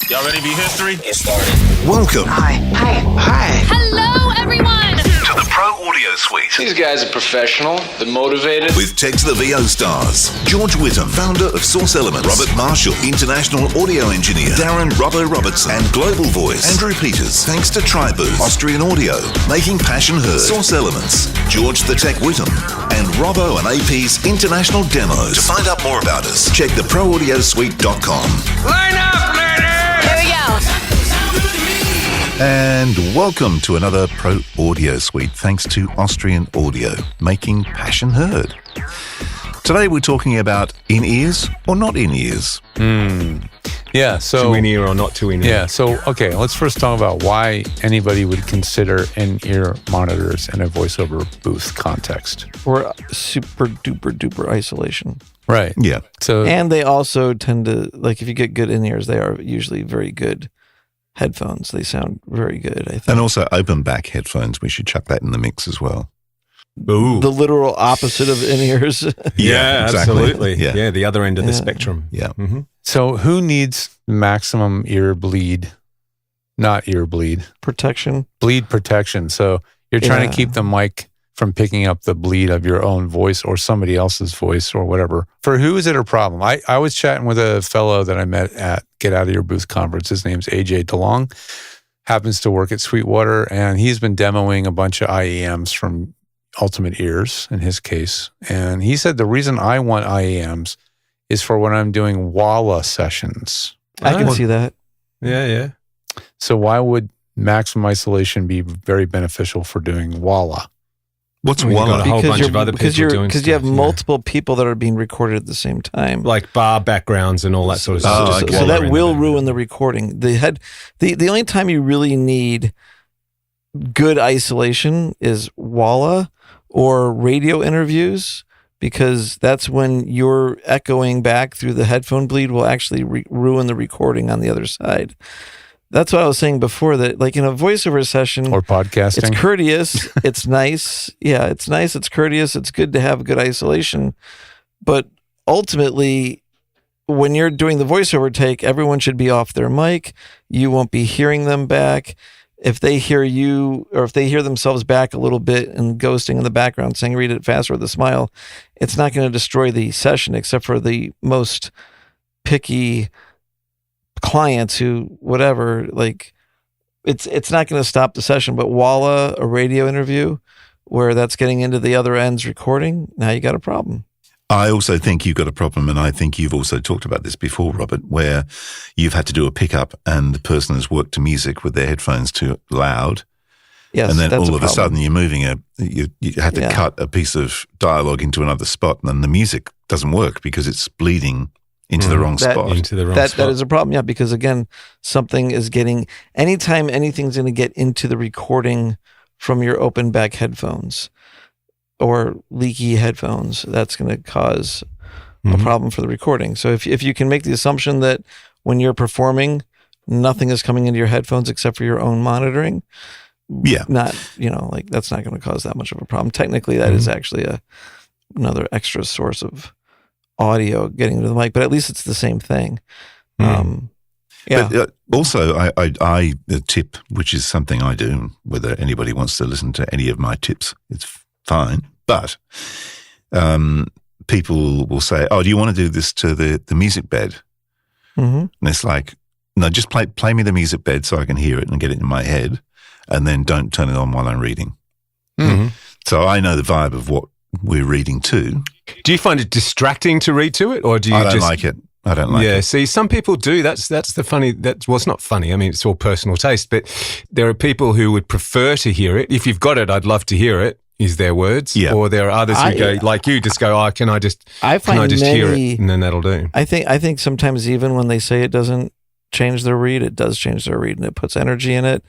Y'all ready to be history? Get started. Welcome. Hi. Hello, everyone. To the Pro Audio Suite. These guys are professional. They're motivated. With Tech to the VO stars. George Whittam, founder of Source Elements. Robert Marshall, international audio engineer. Darren Robbo Robertson and Global Voice. Andrew Peters, thanks to Tribooth. Austrian Audio, making passion heard. Source Elements. George the Tech Whittam. And Robbo and AP's international demos. To find out more about us, check theproaudiosuite.com. Line up, ladies! Here we go. And welcome to another Pro Audio Suite, thanks to Austrian Audio, making passion heard. Today we're talking about in-ears or not in-ears. Yeah, so... To in-ear or not to in-ear. Yeah, so, okay, let's first talk about why anybody would consider in-ear monitors in a voiceover booth context. Or super duper duper isolation. Right. Yeah. So, And they also tend to, like, if you get good in-ears, they are usually very good headphones. They sound very good, I think. And also open back headphones. We should chuck that in the mix as well. Ooh. The literal opposite of in-ears. Yeah, exactly. absolutely. Yeah. Yeah, the other end of the Yeah. spectrum. Yeah. Mm-hmm. so who needs maximum ear bleed? Not ear bleed. Protection. Bleed protection. So you're trying Yeah. to keep the mic from picking up the bleed of your own voice or somebody else's voice or whatever. For who is it a problem? I was chatting with a fellow that I met at Get Out of Your Booth conference. His name's AJ DeLong. Happens to work at Sweetwater, and he's been demoing a bunch of IEMs from Ultimate Ears in his case. And he said the reason I want IEMs is for when I'm doing Walla sessions. I can see that. Yeah, yeah. So why would maximum isolation be very beneficial for doing Walla? What's Well, you got Walla? a whole bunch of other people doing Because you have stuff, yeah. multiple people that are being recorded at the same time. Like bar backgrounds and all that sort of Oh, stuff. okay. So While that they're in will the- ruin the recording. The only time you really need good isolation is Walla or radio interviews, because that's when you're echoing back through the headphone bleed will actually ruin the recording on the other side. That's what I was saying before, that like in a voiceover session, Or podcasting? it's courteous, it's nice. Yeah, it's nice, it's courteous, it's good to have good isolation. But ultimately, when you're doing the voiceover take, everyone should be off their mic. You won't be hearing them back. If they hear you, or if they hear themselves back a little bit and ghosting in the background saying read it faster with a smile, it's not going to destroy the session, except for the most picky clients who, whatever, like it's not going to stop the session. But Walla, a radio interview where that's getting into the other end's recording, now you got a problem. I also think you've got a problem, and I think you've also talked about this before, Robert, where you've had to do a pickup and the person has worked to music with their headphones too loud. Yes, And then that's all a of a problem. sudden you're moving you had to Yeah. cut a piece of dialogue into another spot, and then the music doesn't work because it's bleeding into the wrong That- spot. Into the wrong that spot. is a problem, yeah, because again, something is getting, anytime anything's going to get into the recording from your open back headphones or leaky headphones, that's going to cause a problem for the recording. So if you can make the assumption that when you're performing, nothing is coming into your headphones except for your own monitoring, Yeah. not, like that's not going to cause that much of a problem. Technically, that is actually another extra source of audio getting into the mic, but at least it's the same thing. Yeah. But also, I tip, which is something I do, whether anybody wants to listen to any of my tips, it's fine. But people will say, oh, do you want to do this to the music bed? Mm-hmm. And it's like, no, just play me the music bed so I can hear it and get it in my head, and then don't turn it on while I'm reading. Mhm. So I know the vibe of what we're reading to. Do you find it distracting to read to it, or do you I don't just like it. I don't like yeah, it. see, some people do. That's the funny. Well, it's not funny. I mean, it's all personal taste. But there are people who would prefer to hear it. If you've got it, I'd love to hear it. Is their words? Yeah. Or there are others who go like you, just go, oh, can I just hear it, and then that'll do. I think sometimes even when they say it doesn't change their read, it does change their read, and it puts energy in it,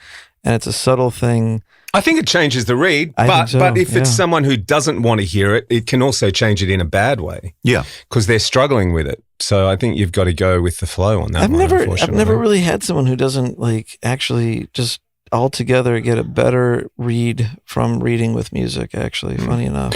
and it's a subtle thing. I think it changes the read, I but think so, but if it's yeah. someone who doesn't want to hear it, it can also change it in a bad way Yeah. because they're struggling with it. So I think you've got to go with the flow on that. I've never unfortunately. really had someone who doesn't like actually just altogether get a better read from reading with music. Actually, funny enough.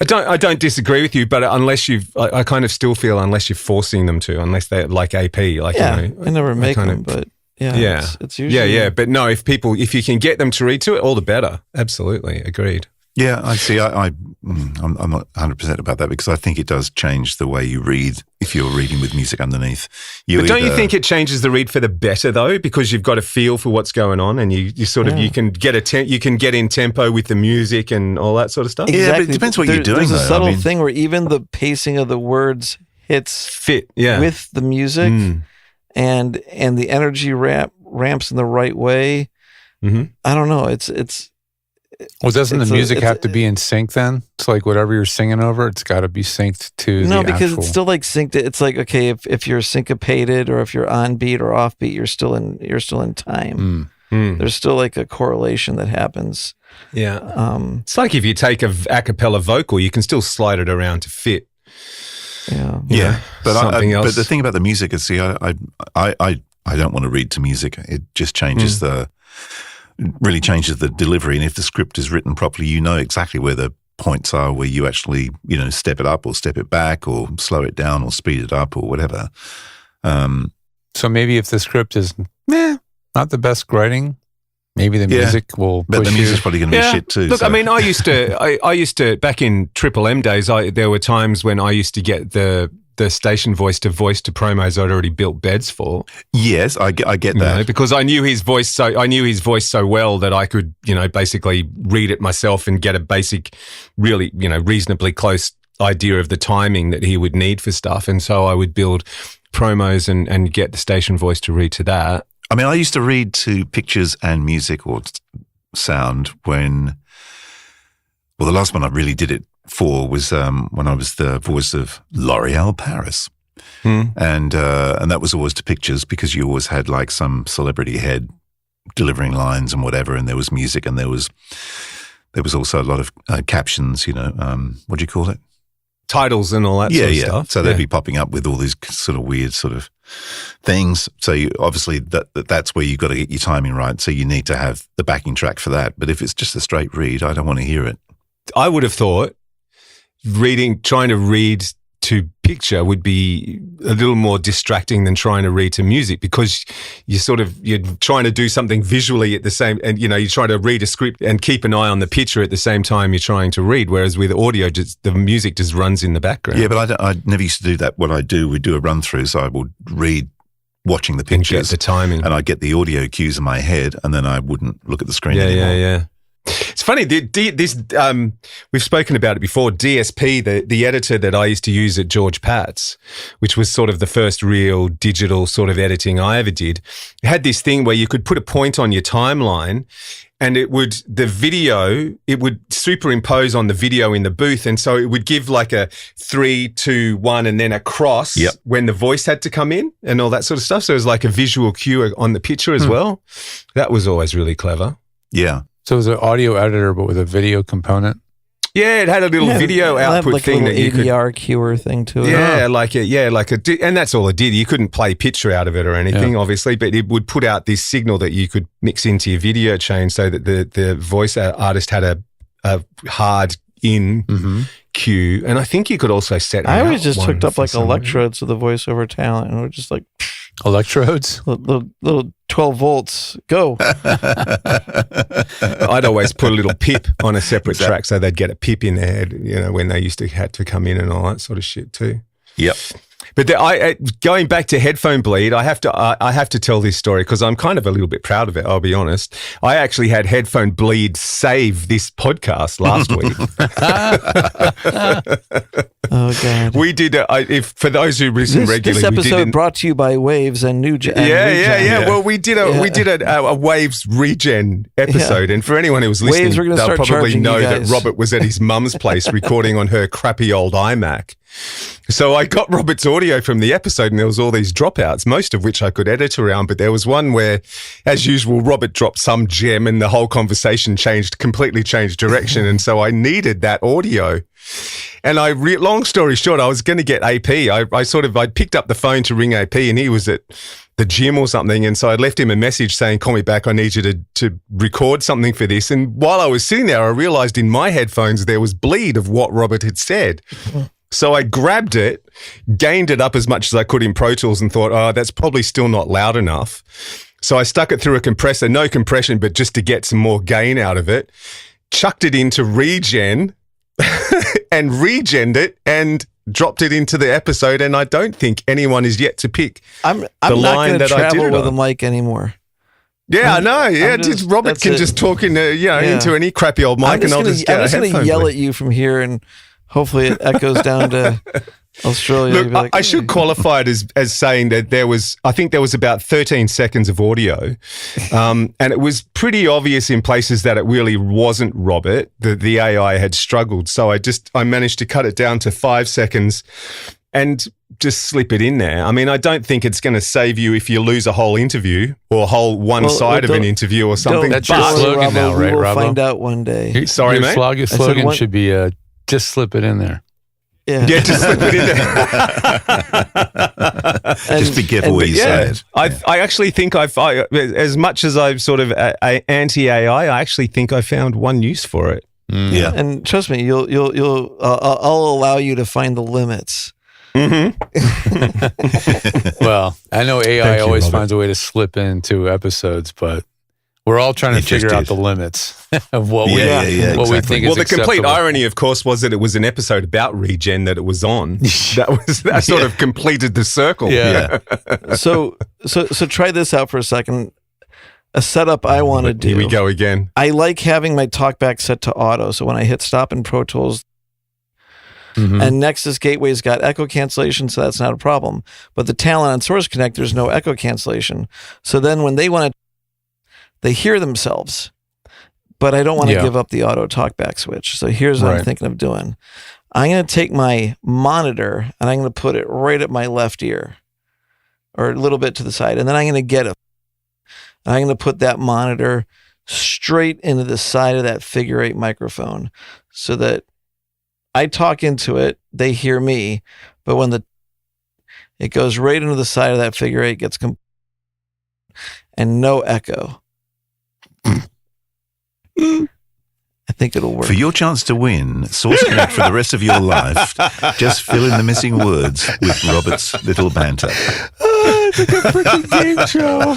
I don't disagree with you, but unless I kind of still feel unless you're forcing them to, unless they're like AP, like Yeah, you know, I never make kind them, of but Yeah. It's usually yeah. But no, if you can get them to read to it, all the better. Absolutely. Agreed. Yeah, I see. I'm not 100% about that because I think it does change the way you read if you're reading with music underneath. But don't you think it changes the read for the better though? Because you've got a feel for what's going on, and you sort of you can get in tempo with the music and all that sort of stuff. Yeah, but it depends what you're doing. There's a though. subtle thing where even the pacing of the words hits Fit, yeah, with the music, and the energy ramps in the right way. Mm-hmm. I don't know. It's Well, doesn't the it's music it's have to be in sync then? It's like whatever you're singing over, it's got to be synced to no, the because actual. it's still like synced. It's like, okay, if you're syncopated or if you're on beat or off beat, you're still in time. There's still like a correlation that happens. Yeah. It's like if you take a cappella vocal, you can still slide it around to fit. Yeah. Yeah, but something else. But the thing about the music is, see, I don't want to read to music. It just changes really changes the delivery. And if the script is written properly, you know exactly where the points are where you actually, step it up or step it back or slow it down or speed it up or whatever. So maybe if the script is not the best writing, maybe the music will push But the music's you. probably going to be shit too. Look, so. I mean, I used to back in Triple M days. There were times when I used to get the station voice to promos I'd already built beds for. Yes, I get that. Because I knew his voice so well that I could, basically read it myself and get a basic, really, reasonably close idea of the timing that he would need for stuff. And so I would build promos and get the station voice to read to that. I mean, I used to read to pictures and music or sound when, well, the last one I really did it for was when I was the voice of L'Oréal Paris. And that was always to pictures because you always had like some celebrity head delivering lines and whatever, and there was music and there was also a lot of captions, what do you call it? Titles and all that sort of stuff. So they'd be popping up with all these sort of weird sort of things. So you, obviously that's where you've got to get your timing right. So you need to have the backing track for that. But if it's just a straight read, I don't want to hear it. I would have thought trying to read to picture would be a little more distracting than trying to read to music because you're trying to do something visually at the same, and you're trying to read a script and keep an eye on the picture at the same time you're trying to read. Whereas with audio, the music just runs in the background. Yeah, but I never used to do that. What I do, we do a run through, so I would read watching the pictures, and get the timing, and I get the audio cues in my head, and then I wouldn't look at the screen anymore. Yeah. It's funny, we've spoken about it before, DSP, the editor that I used to use at George Pat's, which was sort of the first real digital sort of editing I ever did, it had this thing where you could put a point on your timeline and it would superimpose on the video in the booth. And so it would give like a 3, 2, 1 and then a cross when the voice had to come in and all that sort of stuff. So it was like a visual cue on the picture as well. That was always really clever. Yeah. So it was an audio editor, but with a video component. Yeah, it had a little video output like thing a that you could. ADR cuer thing to it. Yeah, and that's all it did. You couldn't play picture out of it or anything, obviously, but it would put out this signal that you could mix into your video chain so that the voice artist had a hard in cue. And I think you could also set. I always just hooked up like electrodes to the voiceover talent, and we're just like electrodes, little 12 volts, go. I'd always put a little pip on a separate track so they'd get a pip in their head, when they had to come in and all that sort of shit too. Yep. But going back to headphone bleed, I have to tell this story because I'm kind of a little bit proud of it. I'll be honest. I actually had headphone bleed save this podcast last week. Oh God! We did. For those who listen regularly, this episode brought to you by Waves and New Gen. Yeah. Well, we did a Waves ReGen episode, and for anyone who was listening, Waves, we're gonna they'll start probably charging know you that guys. Robert was at his mum's place recording on her crappy old iMac. So I got Robert's audio from the episode and there was all these dropouts, most of which I could edit around, but there was one where, as usual, Robert dropped some gem and the whole conversation completely changed direction. And so I needed that audio. And long story short, I was going to get AP. I picked up the phone to ring AP and he was at the gym or something. And so I left him a message saying, call me back. I need you to record something for this. And while I was sitting there, I realized in my headphones, there was bleed of what Robert had said. So I grabbed it, gained it up as much as I could in Pro Tools and thought, that's probably still not loud enough. So I stuck it through a compressor, no compression, but just to get some more gain out of it. Chucked it into ReGen and regened it and dropped it into the episode. And I don't think anyone is yet to pick I'm the not line going to that I did travel it with a on. mic anymore. Yeah, I know. Yeah, I'm just- Robert that's can it. just talk into any crappy old mic, I'm just and I'll gonna, just get I'm a just going to headphone yell for at you from here, and hopefully it echoes down to Australia. Look, You'll be like, I should qualify it as saying that I think there was about 13 seconds of audio, and it was pretty obvious in places that it really wasn't Robert. The AI had struggled, so I managed to cut it down to 5 seconds and just slip it in there. I mean, I don't think it's going to save you if you lose a whole interview or a whole one side of an interview or something. That's your Don't worry, slogan Robbo, now, right, we will Robbo? find out one day. Sorry, your mate? Your said slogan one- should be just slip it in there. Yeah. Yeah, just slip it in there. Just be careful where you say it. I actually think as much as I'm sort of anti-AI, I actually think I found one use for it. Yeah. And trust me, I'll allow you to find the limits. Well, I know AI Thank you, always Robert. finds a way to slip into episodes, but we're all trying to It just figure out is. the limits of what we Yeah, what we exactly. think is Well, the complete acceptable. irony, of course, was that it was an episode about ReGen that it was on. That sort of completed the circle. Yeah. So try this out for a second. A setup I want to do. Here we go again. I like having my talkback set to auto. So when I hit stop in Pro Tools, Mhm. and Nexus Gateway's got echo cancellation, so that's not a problem. But the talent on Source Connect, there's no echo cancellation. So then when they want to, they hear themselves. But I don't want to Yeah. give up the auto talkback switch. So here's what I'm Right. thinking of doing. I'm going to take my monitor and I'm going to put it right at my left ear or a little bit to the side. And then I'm going to get it. And I'm going to put that monitor straight into the side of that figure 8 microphone so that I talk into it, they hear me, but when it goes right into the side of that figure 8, gets and no echo. I think it'll work. For your chance to win, Source Connect for the rest of your life, just fill in the missing words with Robert's little banter. It's like a freaking game show.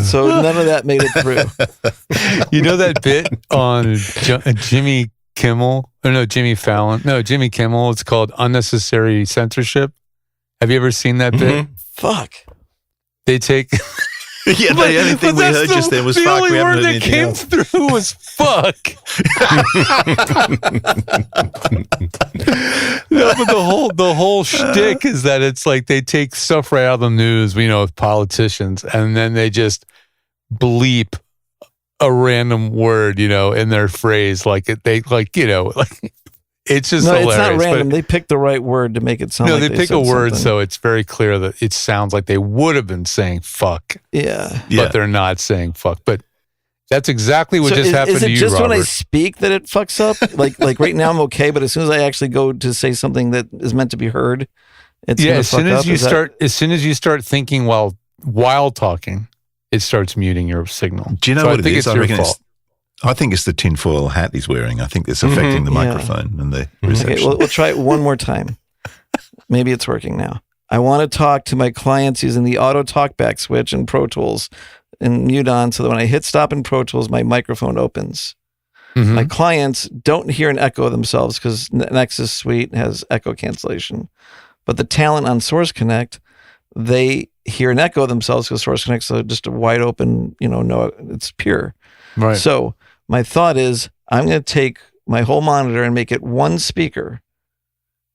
So none of that made it through. You know that bit on Jimmy Kimmel? Or no, Jimmy Fallon. No, Jimmy Kimmel. It's called Unnecessary Censorship. Have you ever seen that bit? Fuck. They take... Yeah, the only thing we that's heard just then was the fuck. only We haven't word heard that anything came else. through was fuck. No, but the whole shtick is that it's like they take stuff right out of the news, with politicians, and then they just bleep a random word, in their phrase, it's just No, hilarious. it's not but- random. They picked the right word to make it sound no, like they pick a said word something. so it's very clear that it sounds like they would have been saying fuck, Yeah. Yeah. but they're not saying fuck. But that's exactly what So just happened is it to you, just Robert. when I speak that it fucks up? Like right now I'm okay, but as soon as I actually go to say something that is meant to be heard, it's Yeah, gonna as soon fuck as up? you Is that- start, as soon as you start thinking while talking, it starts muting your signal. Do you know So what I think it is? it's your fault. I think it's the tinfoil hat he's wearing. I think it's affecting the Yeah. microphone and the Okay, reception. we'll try it one more time. Maybe it's working now. I want to talk to my clients using the auto talkback switch in Pro Tools and mute on so that when I hit stop in Pro Tools, my microphone opens. Mhm. My clients don't hear an echo of themselves because Nexus Suite has echo cancellation. But the talent on Source Connect, they hear an echo of themselves because Source Connect's just a wide open, no, it's pure. Right. So my thought is I'm going to take my whole monitor and make it one speaker,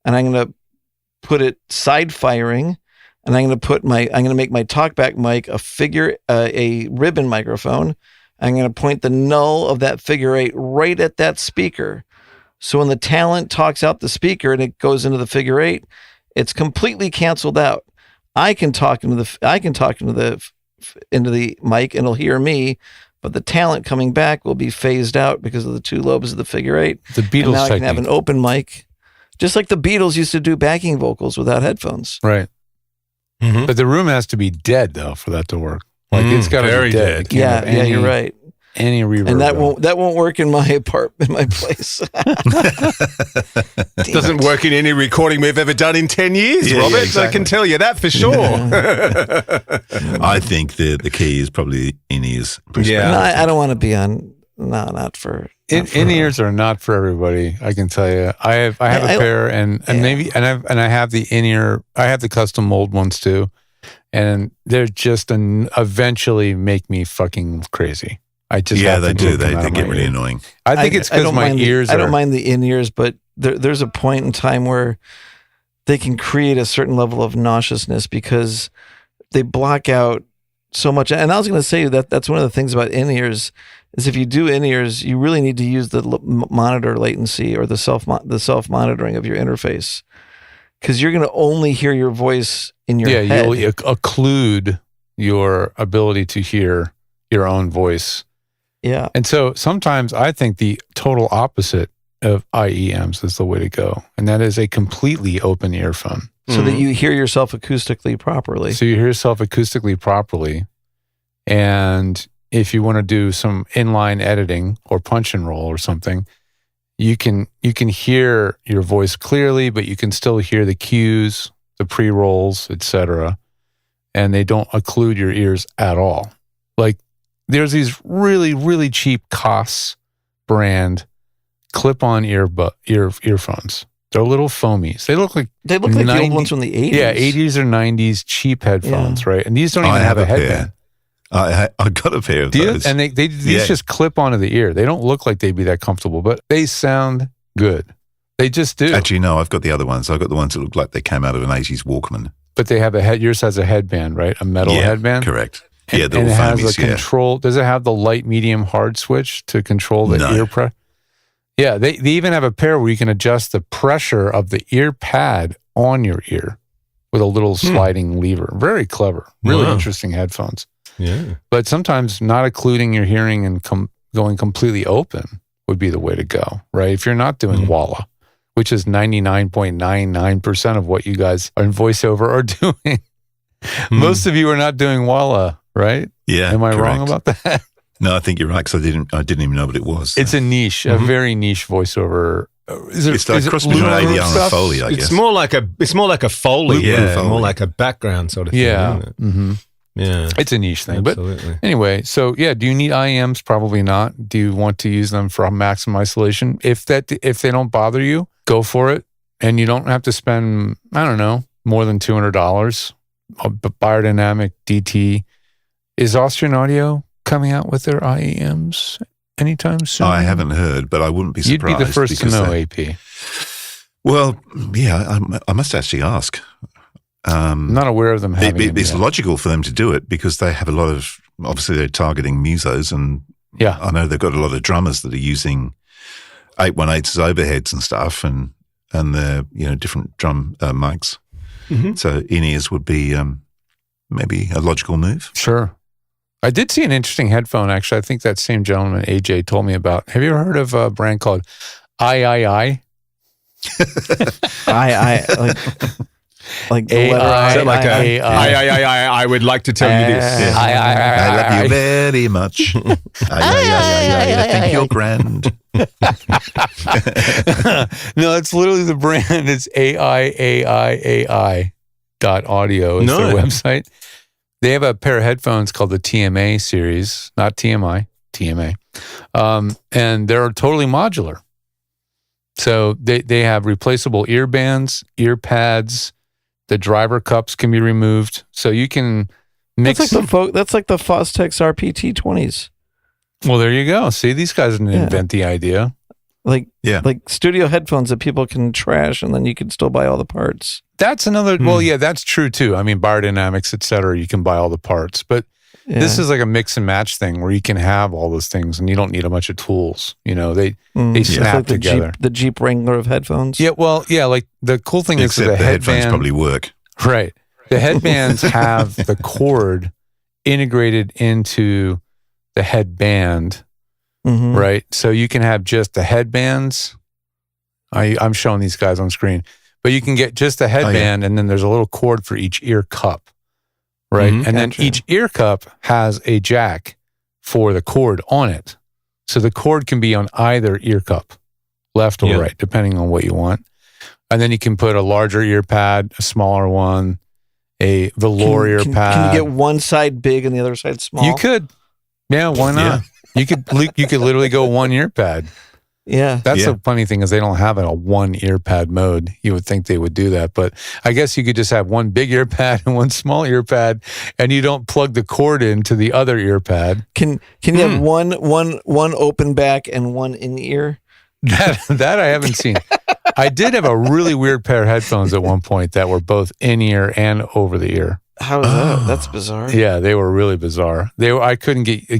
and I'm going to put it side firing, and I'm going to make my talkback mic a ribbon microphone. I'm going to point the null of that figure 8 right at that speaker. So when the talent talks out the speaker and it goes into the figure 8, it's completely canceled out. I can talk into the mic and it'll hear me, but the talent coming back will be phased out because of the two lobes of the figure 8. The And Beatles now I can have technique. an open mic, just like the Beatles used to do backing vocals without headphones. Right. Mhm. But the room has to be dead though for that to work. Like it's got to very be dead. dead. It can't have Yeah, any- you're right. any reverb. And that won't work in my apartment, my place. Doesn't work in any recording we've ever done in 10 years, Yeah, Robert. yeah, exactly. I can tell you that for sure. I think the key is probably in-ears. Yeah. No, I don't want to be on. No, not for. In-ears are not for everybody. I can tell you. I have a pair, and maybe I have the in-ear. I have the custom mold ones too, and they're just eventually make me fucking crazy. I just they do. They get really annoying. I think it's because my ears. I don't mind the in-ears, but there's a point in time where they can create a certain level of nauseousness because they block out so much. And I was going to say that's one of the things about in-ears is if you do in-ears, you really need to use the monitor latency or the self-monitoring of your interface because you're going to only hear your voice in your head. Yeah, you'll occlude your ability to hear your own voice. Yeah. And so sometimes I think the total opposite of IEMs is the way to go. And that is a completely open earphone. So that you hear yourself acoustically properly. So you hear yourself acoustically properly. And if you want to do some inline editing or punch and roll or something, you can hear your voice clearly, but you can still hear the cues, the pre-rolls, etc. And they don't occlude your ears at all. Like there's these really, really cheap Koss brand clip-on earphones. They're little foamies. They look like the old ones from the 80s. Yeah, 80s or 90s cheap headphones, right? And these don't even have a headband. I got a pair of those. And these just clip onto the ear. They don't look like they'd be that comfortable, but they sound good. They just do. Actually, no, I've got the other ones. I've got the ones that look like they came out of an 80s Walkman. But they have yours has a headband, right? A metal headband? Correct. And, yeah, and it has a control. Does it have the light, medium, hard switch to control the ear pressure? Yeah, they even have a pair where you can adjust the pressure of the ear pad on your ear with a little sliding lever. Very clever. Really interesting headphones. Yeah. But sometimes not occluding your hearing and going completely open would be the way to go, right? If you're not doing Walla, which is 99.99% of what you guys in voiceover are doing. Most of you are not doing Walla, right? Yeah. Am I correct. wrong about that? No, I think you're right because I didn't even know what it was. It's a niche, a very niche voiceover. It's like cross between ADR and Foley, I guess. It's more like a Foley, Foley. more like a background sort of thing. Yeah. Isn't it? Yeah, it's a niche thing. Absolutely. But anyway, so yeah, do you need IEMs? Probably not. Do you want to use them for maximum isolation? If they don't bother you, go for it, and you don't have to spend more than $200. A biodynamic DT. Is Austrian Audio coming out with their IEMs anytime soon? I haven't heard, but I wouldn't be surprised. You'd be the first to know, AP. Well, yeah, I must actually ask. I'm not aware of them having it's logical for them to do it because they have a lot of, obviously they're targeting musos, and I know they've got a lot of drummers that are using 818s as overheads and stuff, and they're different drum mics. So in-ears would be maybe a logical move. Sure. I did see an interesting headphone, actually. I think that same gentleman, AJ, told me about. Have you ever heard of a brand called I? Like the letter I would like to tell you this. I love you very much. I think you're grand. No, it's literally the brand. It's AI.audio is their website. They have a pair of headphones called the TMA series, not TMI, TMA. And they're totally modular. So they have replaceable ear bands, ear pads. The driver cups can be removed. So you can mix. That's like the Fostex RPT 20s. Well, there you go. See, these guys didn't invent the idea. Like studio headphones that people can trash and then you can still buy all the parts. That's another, well, yeah, that's true too. I mean, biodynamics, et cetera, you can buy all the parts. But this is like a mix and match thing where you can have all those things and you don't need a bunch of tools. They snap like together. The Jeep Wrangler of headphones. Yeah, well, yeah, like the cool thing is the headbands headphones probably work. Right. The headbands have the cord integrated into the headband. Right. So you can have just the headbands. I'm showing these guys on screen, but you can get just the headband and then there's a little cord for each ear cup. Right. And then each ear cup has a jack for the cord on it. So the cord can be on either ear cup, left or right, depending on what you want. And then you can put a larger ear pad, a smaller one, a velour ear pad. Can you get one side big and the other side small? You could. Yeah, why not? You could literally go one ear pad. Yeah. That's the funny thing is they don't have a one ear pad mode. You would think they would do that, but I guess you could just have one big ear pad and one small ear pad, and you don't plug the cord into the other ear pad. Can you have one open back and one in ear? That I haven't seen. I did have a really weird pair of headphones at one point that were both in ear and over the ear. How is that? That's bizarre. Yeah, they were really bizarre. I couldn't get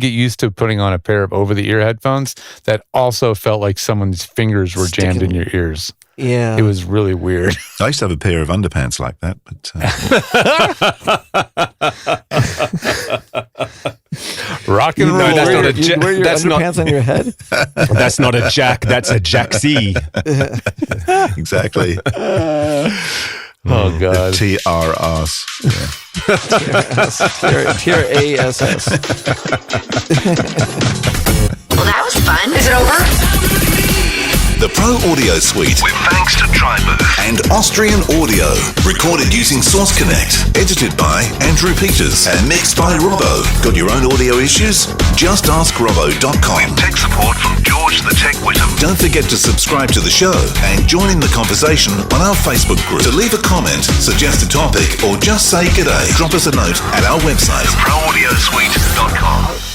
used to putting on a pair of over the ear headphones that also felt like someone's fingers were jammed in your ears. Yeah. It was really weird. I used to have a pair of underpants like that, but Rock and roll. No, that's not a You wear your underpants on your head? That's not a jack. That's a jack-C. exactly. Oh, God. TRRs. Yeah. TRASS. Well, that was fun. Is it over? The Pro Audio Suite, with thanks to Tribooth and Austrian Audio. Recorded using Source Connect. Edited by Andrew Peters and mixed by Robbo. Got your own audio issues? Just ask Robbo.com. With tech support from George the Tech Whittam. Don't forget to subscribe to the show and join in the conversation on our Facebook group. To leave a comment, suggest a topic, or just say g'day, drop us a note at our website, proaudiosuite.com.